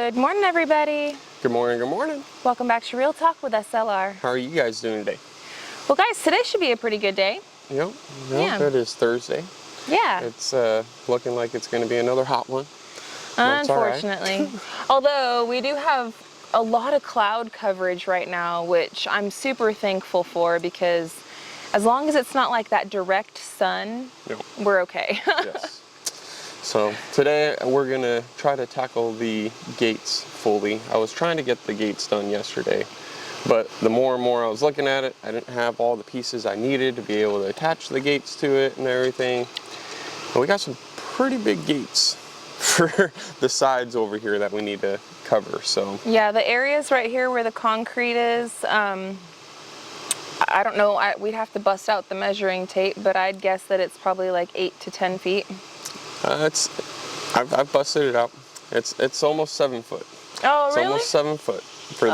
Good morning, everybody. Good morning, good morning. Welcome back to Real Talk with SLR. How are you guys doing today? Well, guys, today should be a pretty good day. Yep, Yeah. It is Thursday. Yeah. It's looking like it's going to be another hot one. Unfortunately. Although we do have a lot of cloud coverage right now, which I'm super thankful for, because as long as it's not like that direct sun, we're okay. Yes. So today we're going to try to tackle the gates fully. I was trying to get the gates done yesterday, but the more and more I was looking at it, I didn't have all the pieces I needed to be able to attach the gates to it and everything. And we got some pretty big gates for the sides over here that we need to cover. So yeah, the areas right here where the concrete is, I don't know, we'd have to bust out the measuring tape, but I'd guess that it's probably like 8 to 10 feet. I've busted it out. It's almost 7 foot. Oh, it's really? Almost 7 foot for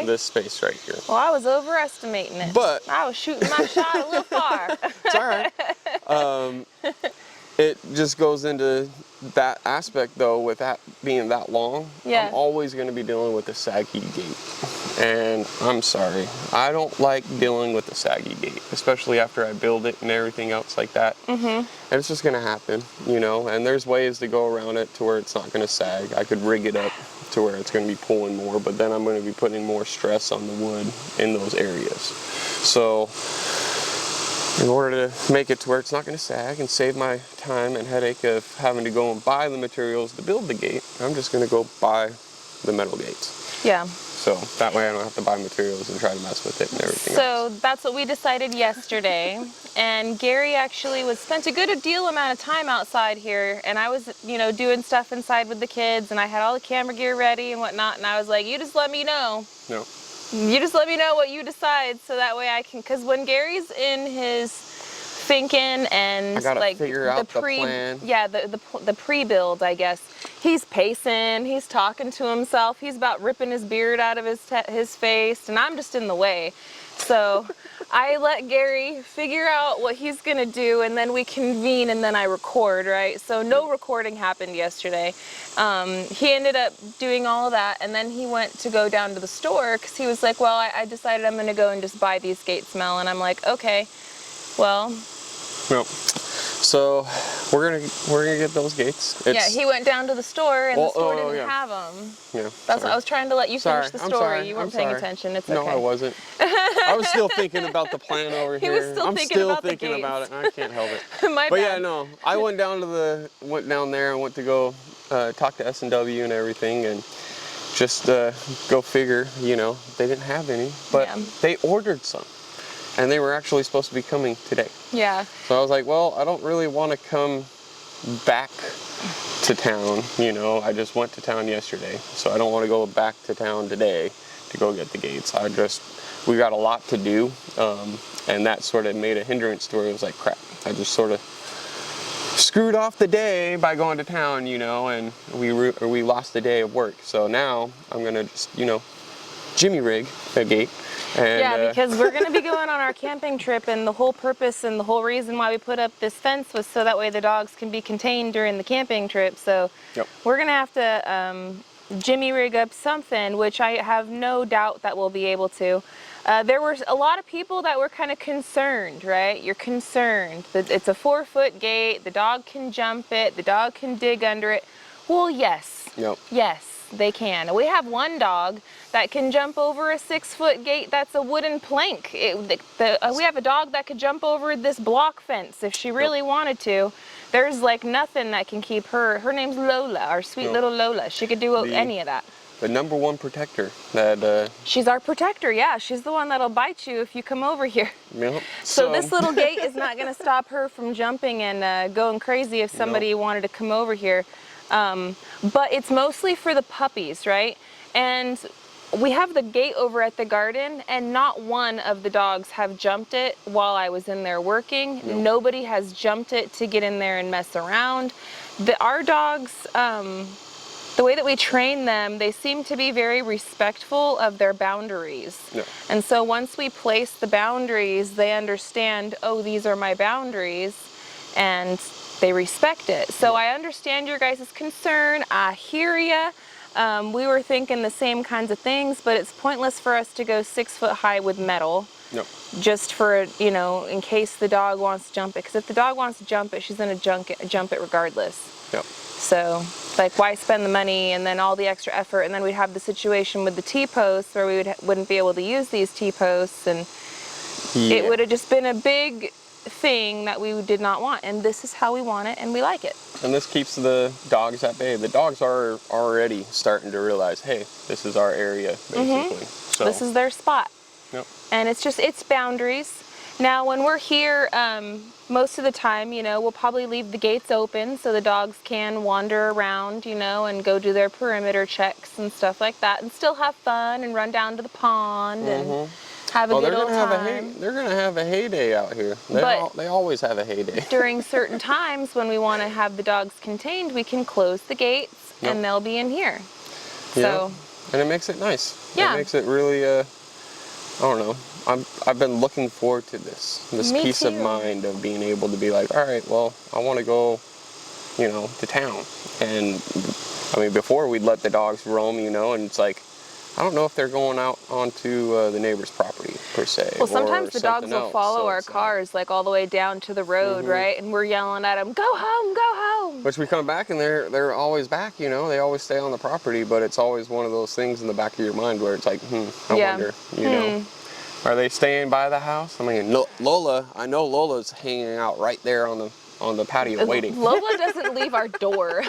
this space right here. Well, I was overestimating it. But I was shooting my shot a little far. It's all right. It just goes into that aspect, though, with that being that long. Yeah. I'm always going to be dealing with the saggy gate. And I'm sorry, I don't like dealing with the saggy gate, especially after I build it and everything else like that. Mm-hmm. And it's just going to happen, you know, and there's ways to go around it to where it's not going to sag. I could rig it up to where it's going to be pulling more, but then I'm going to be putting more stress on the wood in those areas. So in order to make it to where it's not going to sag and save my time and headache of having to go and buy the materials to build the gate, I'm just going to go buy the metal gates. Yeah. So that way I don't have to buy materials and try to mess with it and everything So else. that's what we decided yesterday. And Gary actually spent a good deal amount of time outside here, and I was, you know, doing stuff inside with the kids, and I had all the camera gear ready and whatnot, and I was like, you just let me know. No. You just let me know what you decide, so that way I can, because when Gary's in his thinking and I gotta like figure out the plan. Yeah, the pre-build, I guess. He's pacing, he's talking to himself, he's about ripping his beard out of his face, and I'm just in the way. So I let Gary figure out what he's gonna do, and then we convene, and then I record, right? So no recording happened yesterday. He ended up doing all of that, and then he went to go down to the store, because he was like, well, I decided I'm gonna go and just buy these gates, Mel, and I'm like, okay, well. Nope. So we're gonna get those gates. Yeah, he went down to the store, and the store didn't have them. Yeah. That's what I was trying to let you finish the story. You weren't paying attention. It's okay. No, I wasn't. I was still thinking about the plan over here. He was still thinking about the gates. About it. I can't help it. My but bad. Yeah, no. I went down there and went to go talk to S&W and everything, and just go figure. You know, they didn't have any, but they ordered some. And they were actually supposed to be coming today. Yeah. So I was like, well, I don't really want to come back to town. You know, I just went to town yesterday. So I don't want to go back to town today to go get the gates. We got a lot to do. And that sort of made a hindrance to where it was like, crap. I just sort of screwed off the day by going to town, you know, and we lost the day of work. So now I'm going to just, you know, jimmy rig a gate. And, yeah, because we're going to be going on our camping trip, and the whole purpose and the whole reason why we put up this fence was so that way the dogs can be contained during the camping trip. So we're going to have to jimmy rig up something, which I have no doubt that we'll be able to. There were a lot of people that were kind of concerned, right? You're concerned that it's a 4-foot gate, the dog can jump it, the dog can dig under it. Well, yes. Yes. They can. We have one dog that can jump over a 6-foot gate that's a wooden plank. We have a dog that could jump over this block fence if she really wanted to. There's like nothing that can keep her. Her name's Lola, our sweet little Lola. She could do any of that. The #1 protector that she's our protector. Yeah, she's the one that'll bite you if you come over here. Yep. So this little gate is not going to stop her from jumping and going crazy if somebody wanted to come over here. But it's mostly for the puppies, right? And we have the gate over at the garden, and not one of the dogs have jumped it while I was in there working. Nobody has jumped it to get in there and mess around. Our dogs, the way that we train them, they seem to be very respectful of their boundaries. And so once we place the boundaries, they understand, oh, these are my boundaries, and they respect it. So I understand your guys' concern. I hear ya. We were thinking the same kinds of things, but it's pointless for us to go 6 foot high with metal. Yep. Just for, you know, in case the dog wants to jump it. Because if the dog wants to jump it, she's going to jump it regardless. Yep. So, like, why spend the money and then all the extra effort, and then we'd have the situation with the T-posts where we wouldn't be able to use these T-posts, and it would have just been a big thing that we did not want. And this is how we want it, and we like it. And this keeps the dogs at bay. The dogs are already starting to realize, hey, this is our area, basically. So this is their spot. Yep. And it's boundaries. Now, when we're here, most of the time, you know, we'll probably leave the gates open so the dogs can wander around, you know, and go do their perimeter checks and stuff like that, and still have fun and run down to the pond and have a good old time. They're gonna have a heyday out here. They always have a heyday. During certain times when we want to have the dogs contained, we can close the gates and they'll be in here. So, and it makes it nice. Yeah. It makes it really, I don't know. I've been looking forward to this peace of mind of being able to be like, all right, well, I want to go, you know, to town. And I mean, before we'd let the dogs roam, you know, and it's like, I don't know if they're going out onto the neighbor's property per se. Well, sometimes the dogs will follow our cars like all the way down to the road, right? And we're yelling at them, go home, go home. Which we come back and they're always back, you know. They always stay on the property, but it's always one of those things in the back of your mind where it's like, I wonder, you know. Are they staying by the house? I mean, Lola, I know Lola's hanging out right there on the patio waiting. Lola doesn't leave our door.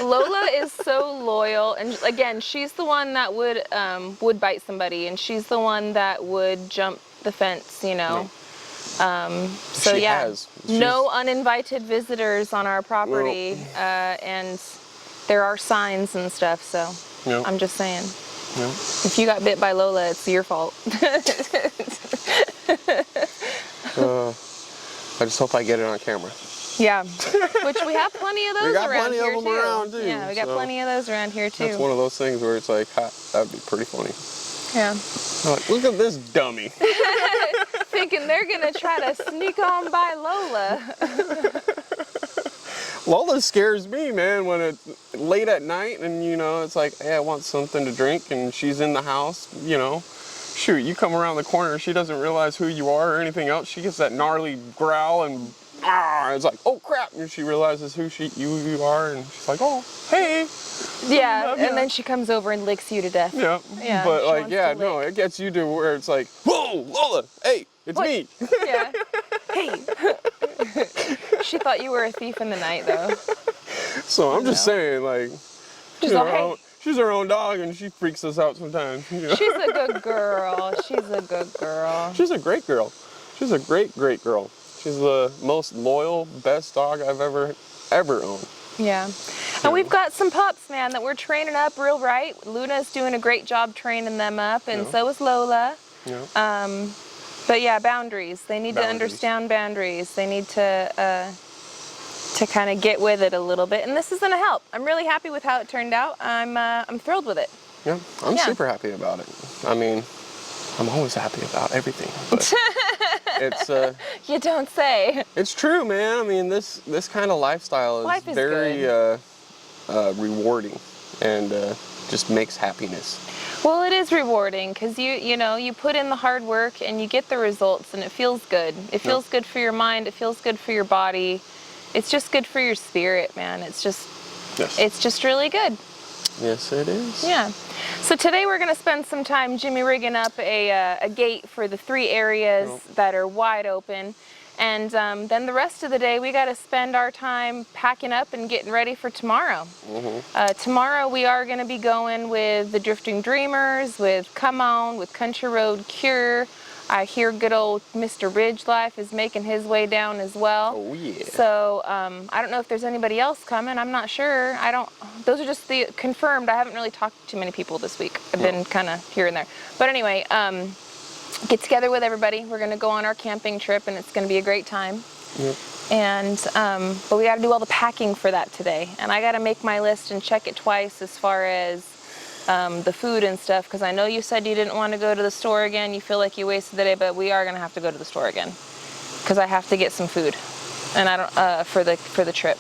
Lola is so loyal, and again, she's the one that would bite somebody, and she's the one that would jump the fence, you know. So no uninvited visitors on our property, and there are signs and stuff. So I'm just saying. Yeah. If you got bit by Lola, it's your fault. I just hope I get it on camera. Yeah, which we have plenty of those we got around plenty here of them around too. Yeah, we got plenty of those around here too. That's one of those things where it's like, that'd be pretty funny. Yeah. Like, look at this dummy. Thinking they're gonna try to sneak on by Lola. Lola scares me, man, when it's late at night and, you know, it's like, hey, I want something to drink, and she's in the house, you know. Shoot, you come around the corner, she doesn't realize who you are or anything else. She gets that gnarly growl and it's like, oh crap, and she realizes who you are, and she's like, oh, hey. Yeah, and then she comes over and licks you to death. Yeah, but like, yeah, no, it gets you to where it's like, whoa, Lola, hey, it's me. Yeah, hey. She thought you were a thief in the night, though. So I'm just saying, like, she's her own dog, and she freaks us out sometimes. You know? She's a good girl. She's a good girl. She's a great girl. She's a great girl. She's the most loyal, best dog I've ever owned. Yeah. And we've got some pups, man, that we're training up real right. Luna's doing a great job training them up, and so is Lola. Yeah. But yeah, boundaries. They need to understand boundaries. They need to kind of get with it a little bit, and this is going to help. I'm really happy with how it turned out. I'm thrilled with it. Yeah, I'm super happy about it. I mean, I'm always happy about everything. But it's you don't say. It's true, man. I mean, this kind of lifestyle is very rewarding, and just makes happiness. Well, it is rewarding because you put in the hard work and you get the results, and it feels good. It feels good for your mind. It feels good for your body. It's just good for your spirit, man. It's just really good. Yes, it is. Yeah. So today we're going to spend some time jimmy rigging up a gate for the 3 areas that are wide open. And then the rest of the day we got to spend our time packing up and getting ready for tomorrow. Tomorrow we are going to be going with the Drifting Dreamers, with Come On, with Country Road Cure. I hear good old Mr. Ridge Life is making his way down as well. Oh yeah. So I don't know if there's anybody else coming. I'm not sure. Those are just the confirmed. I haven't really talked to too many people this week. I've been kind of here and there. But anyway, get together with everybody. We're going to go on our camping trip, and it's going to be a great time. Yep. And but we got to do all the packing for that today. And I got to make my list and check it twice as far as the food and stuff, because I know you said you didn't want to go to the store again. You feel like you wasted the day, but we are going to have to go to the store again because I have to get some food, and I don't for the trip.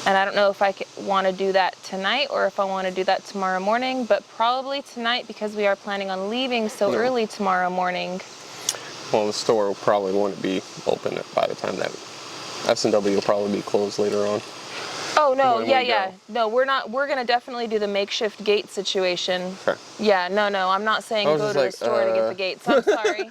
And I don't know if I want to do that tonight or if I want to do that tomorrow morning, but probably tonight because we are planning on leaving so early tomorrow morning. Well, the store probably wouldn't be open by the time that S&W will probably be closed later on. Oh, no, yeah. No, we're not. We're going to definitely do the makeshift gate situation. Okay. Yeah, no, I'm not saying go to the store to get the gates. I'm sorry.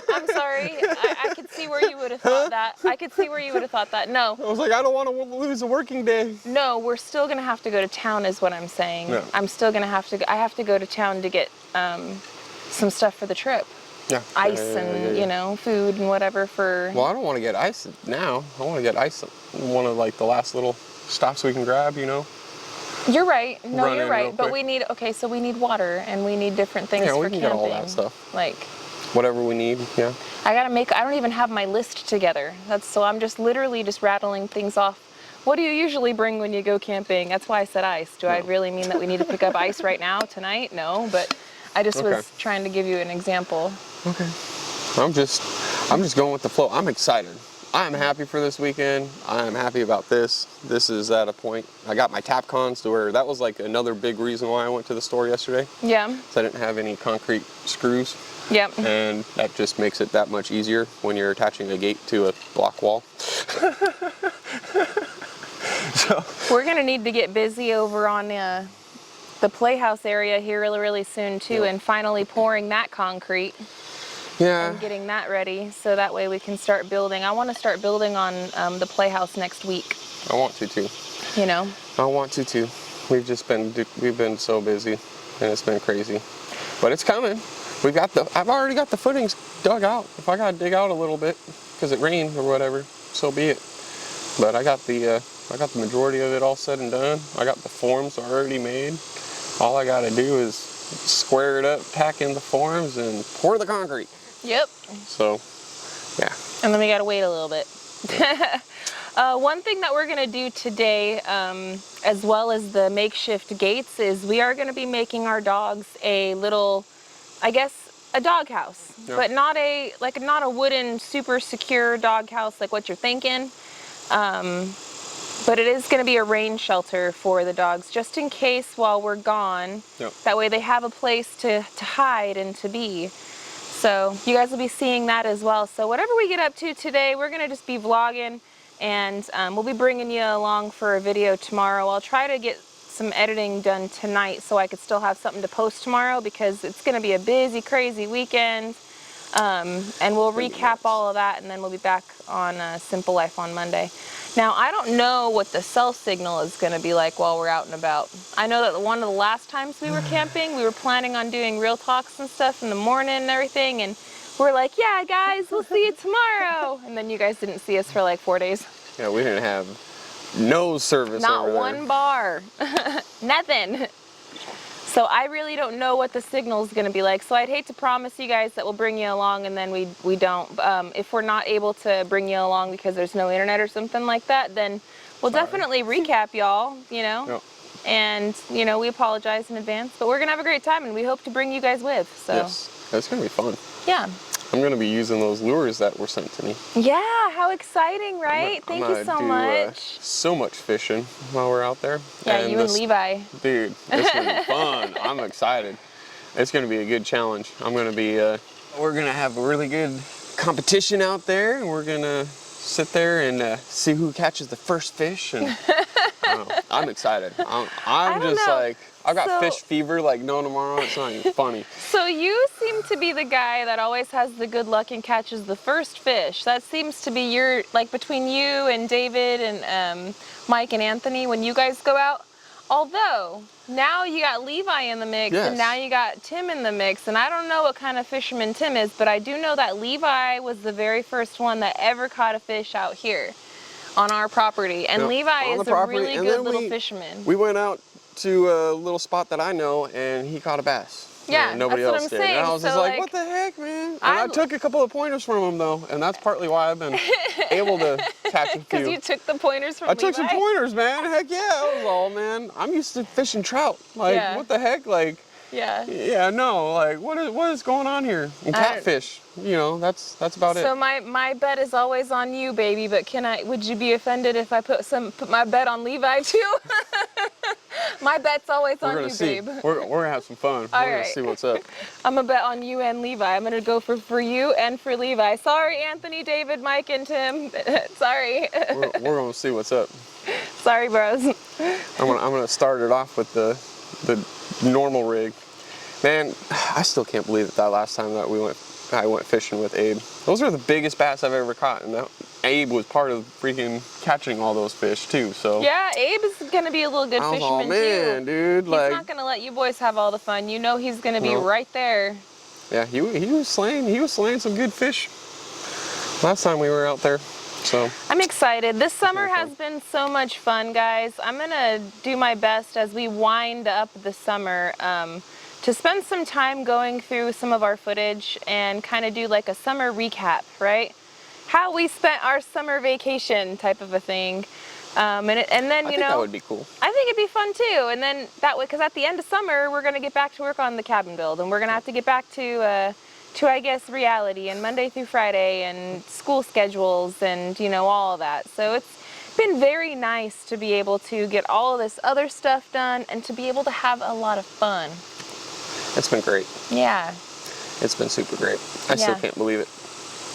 I'm sorry. I could see where you would have thought that. I could see where you would have thought that. No. I was like, I don't want to lose a working day. No, we're still going to have to go to town is what I'm saying. Yeah. I'm still going to have to, I have to go to town to get some stuff for the trip. Yeah. Ice and, you know, food and whatever for... Well, I don't want to get ice now. I want to get ice one of like the last little stops we can grab, you know? You're right. No, Run you're in right. real But quick. we need, okay, so we need water and we need different things for camping. Yeah, we can get all that stuff. Like... Whatever we need, yeah. I don't even have my list together. So I'm just literally just rattling things off. What do you usually bring when you go camping? That's why I said ice. Do I really mean that we need to pick up ice right now, tonight? No, but I just was trying to give you an example. Okay. I'm just going with the flow. I'm excited. I'm happy for this weekend. I'm happy about this. This is at a point. I got my tap cons to where that was like another big reason why I went to the store yesterday. Yeah. So I didn't have any concrete screws. Yep. And that just makes it that much easier when you're attaching a gate to a block wall. So we're gonna need to get busy over on the playhouse area here really soon too, and finally pouring that concrete. Yeah. And getting that ready so that way we can start building. I want to start building on the playhouse next week. I want to too. You know. I want to too. We've been so busy and it's been crazy, but it's coming. I've already got the footings dug out. If I gotta dig out a little bit because it rained or whatever, so be it. But I got the majority of it all said and done. I got the forms already made. All I gotta do is square it up, tack in the forms, and pour the concrete. Yep. So, yeah. And then we gotta wait a little bit. One thing that we're gonna do today, as well as the makeshift gates, is we are gonna be making our dogs a little, I guess, a dog house, but not a wooden super secure dog house like what you're thinking. But it is going to be a rain shelter for the dogs, just in case while we're gone. That way they have a place to hide and to be. So you guys will be seeing that as well. So whatever we get up to today, we're going to just be vlogging, and we'll be bringing you along for a video tomorrow. I'll try to get some editing done tonight so I could still have something to post tomorrow, because it's going to be a busy, crazy weekend. And we'll recap all of that, and then we'll be back on Simple Life on Monday. Now, I don't know what the cell signal is going to be like while we're out and about. I know that one of the last times we were camping, we were planning on doing real talks and stuff in the morning and everything, and we're like, yeah, guys, we'll see you tomorrow. And then you guys didn't see us for like 4 days. Yeah, we didn't have no service. Not over one there. Bar. Nothing. So I really don't know what the signal is going to be like. So I'd hate to promise you guys that we'll bring you along and then we don't. If we're not able to bring you along because there's no internet or something like that, then we'll definitely recap y'all, you know. Yep. And, you know, we apologize in advance. But we're going to have a great time, and we hope to bring you guys with. So. Yes, it's going to be fun. Yeah. I'm going to be using those lures that were sent to me. Yeah, how exciting, right? Thank you so much. So much fishing while we're out there. Yeah, and you and Levi. Dude, it's going to be fun. I'm excited. It's going to be a good challenge. I'm going to be, we're going to have a really good competition out there, and we're going to sit there and see who catches the first fish. And I'm excited. I'm just like, I've got fish fever like no tomorrow. It's not even funny. So you seem to be the guy that always has the good luck and catches the first fish. That seems to be your, like between you and David and Mike and Anthony when you guys go out. Although, now you got Levi in the mix, and now you got Tim in the mix, and I don't know what kind of fisherman Tim is, but I do know that Levi was the very first one that ever caught a fish out here on our property, and Levi is a really good little fisherman. We went out to a little spot that I know, and he caught a bass. Yeah, and nobody that's else what I'm did. saying. And I was just like, what the heck, man? And I took a couple of pointers from him, though, and that's partly why I've been able to catch a few. Because you took the pointers from Levi? I took some pointers, man. Heck yeah, that was all, man. I'm used to fishing trout. Like, what the heck? Like, Yeah. Yeah, no, like what is going on here? And catfish, you know, that's about it. So my bet is always on you, baby. But would you be offended if I put my bet on Levi too? My bet's always on you, babe. We're gonna have some fun. All We're gonna right. see what's up. I'm gonna bet on you and Levi. I'm gonna go for you and for Levi. Sorry, Anthony, David, Mike, and Tim. Sorry. We're gonna see what's up. Sorry, bros. I'm gonna start it off with the normal rig. Man, I still can't believe that last time that I went fishing with Abe. Those are the biggest bass I've ever caught, and Abe was part of freaking catching all those fish too. So yeah, Abe is gonna be a little good fisherman man, too. Dude, he's not gonna let you boys have all the fun. You know he's gonna be right there. Yeah, he was slaying some good fish last time we were out there. So I'm excited. This summer has been so much fun, guys. I'm gonna do my best as we wind up the summer to spend some time going through some of our footage and kind of do like a summer recap, right? How we spent our summer vacation type of a thing. And then, I think that would be cool. I think it'd be fun too. And then that way, because at the end of summer, we're gonna get back to work on the cabin build, and we're gonna have to get back to I guess reality and Monday through Friday and school schedules and all of that. So it's been very nice to be able to get all of this other stuff done and to be able to have a lot of fun. It's been great. Yeah. It's been super great. I still can't believe it.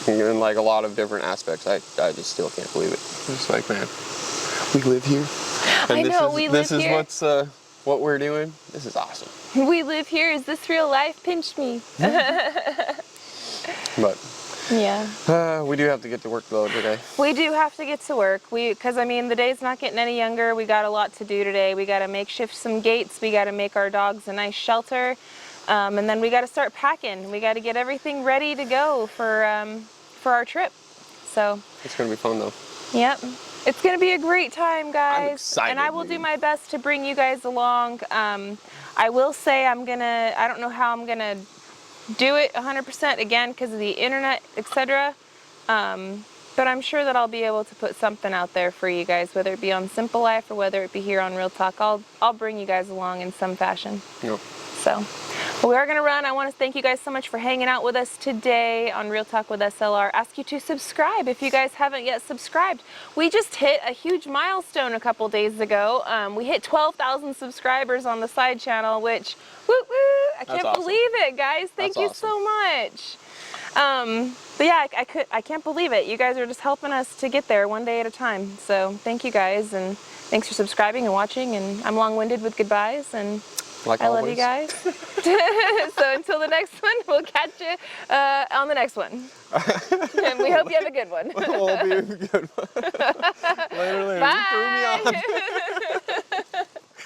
In like a lot of different aspects, I just still can't believe it. I'm just like, man, we live here. And I know, we live here. This is what we're doing. This is awesome. We live here. Is this real life? Pinch me. But yeah. we do have to get to work though today. We do have to get to work. Because I mean, the day's not getting any younger. We got a lot to do today. We got to makeshift some gates. We got to make our dogs a nice shelter. And then we got to start packing. We got to get everything ready to go for our trip. So it's gonna be fun though. Yep, it's gonna be a great time, guys. I'm excited, and I will do my best to bring you guys along. I will say I don't know how I'm gonna do it 100% again because of the internet, etc. But I'm sure that I'll be able to put something out there for you guys, whether it be on Simple Life or whether it be here on Real Talk. I'll bring you guys along in some fashion. Yep. So, we are going to run. I want to thank you guys so much for hanging out with us today on Real Talk with SLR. Ask you to subscribe if you guys haven't yet subscribed. We just hit a huge milestone a couple days ago. We hit 12,000 subscribers on the side channel, which, woo woo, I can't believe it, guys. Thank you so much. But yeah, I can't believe it. You guys are just helping us to get there one day at a time. So thank you guys, and thanks for subscribing and watching. And I'm long-winded with goodbyes, and like I always. love you guys. So until the next one, we'll catch you on the next one. And we hope you have a good one. We'll be a good one. Later. Bye. You threw me off.